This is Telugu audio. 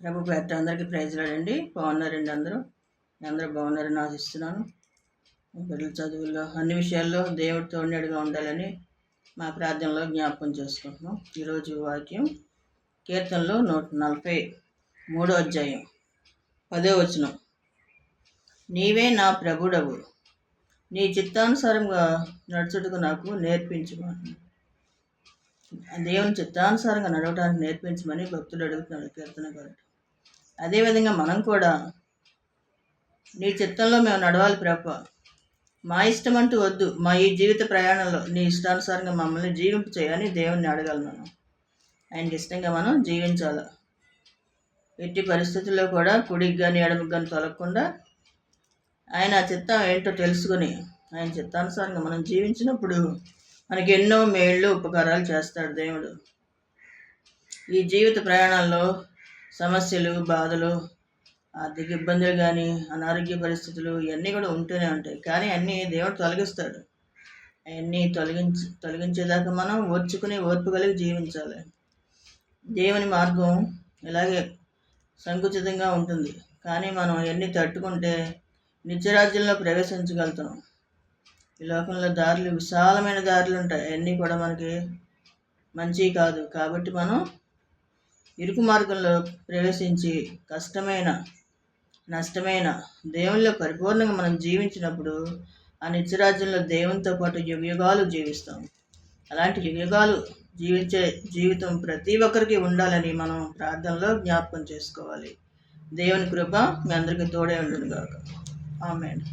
ప్రభు పేట అందరికీ ప్రైజ్ లాడండి. బాగున్నారండి అందరూ? అందరూ బాగున్నారని ఆశిస్తున్నాను. బిడ్డల చదువుల్లో అన్ని విషయాల్లో దేవుడు తోడుగా ఉండాలని మా ప్రార్థనలో జ్ఞాపకం చేసుకుంటున్నాం. ఈరోజు వాక్యం కీర్తనలో 143 అధ్యాయం 10వ వచనం. నీవే నా ప్రభుడవు, నీ చిత్తానుసారంగా నడుచుటకు నాకు నేర్పించమని. దేవుని చిత్తానుసారంగా నడవడానికి నేర్పించమని భక్తుడు అడుగుతున్నాడు కీర్తనకారుడు. అదేవిధంగా మనం కూడా నీ చిత్తంలో మేము నడవాలి ప్రభు, మా ఇష్టం అంటూ వద్దు, మా ఈ జీవిత ప్రయాణంలో నీ ఇష్టానుసారంగా మమ్మల్ని జీవింపు చేయని దేవుణ్ణి అడగాలి. మనం ఆయనకి ఇష్టంగా మనం జీవించాలి. ఎట్టి పరిస్థితుల్లో కూడా కుడికి కానీ ఎడమకి కానీ తొలగకుండా ఆయన చిత్తం ఏంటో తెలుసుకుని ఆయన చిత్తానుసారంగా మనం జీవించినప్పుడు మనకి ఎన్నో మేళ్ళు ఉపకారాలు చేస్తాడు దేవుడు. ఈ జీవిత ప్రయాణాల్లో సమస్యలు, బాధలు, ఆర్థిక ఇబ్బందులు కానీ అనారోగ్య పరిస్థితులు ఇవన్నీ కూడా ఉంటూనే ఉంటాయి. కానీ అన్నీ దేవుడు తొలగిస్తాడు. అవన్నీ తొలగించేదాకా మనం ఓర్పు కలిగి జీవించాలి. దేవుని మార్గం ఇలాగే సంకుచితంగా ఉంటుంది, కానీ మనం అవన్నీ తట్టుకుంటే నిత్యరాజ్యంలో ప్రవేశించగలుగుతాం. ఈ లోకంలో దారులు, విశాలమైన దారులు ఉంటాయి, అవన్నీ కూడా మనకి మంచి కాదు. కాబట్టి మనం ఇరుకు మార్గంలో ప్రవేశించి కష్టమైన నష్టమైన దేవునిలో పరిపూర్ణంగా మనం జీవించినప్పుడు ఆ నిత్యరాజ్యంలో దేవునితో పాటు యుగయుగాలు జీవిస్తాం. అలాంటి యుగయుగాలు జీవించే జీవితం ప్రతి ఒక్కరికి ఉండాలని మనం ప్రార్థనలో జ్ఞాపకం చేసుకోవాలి. దేవుని కృప మీ అందరికీ తోడే ఉండును గాక. ఆమేన్.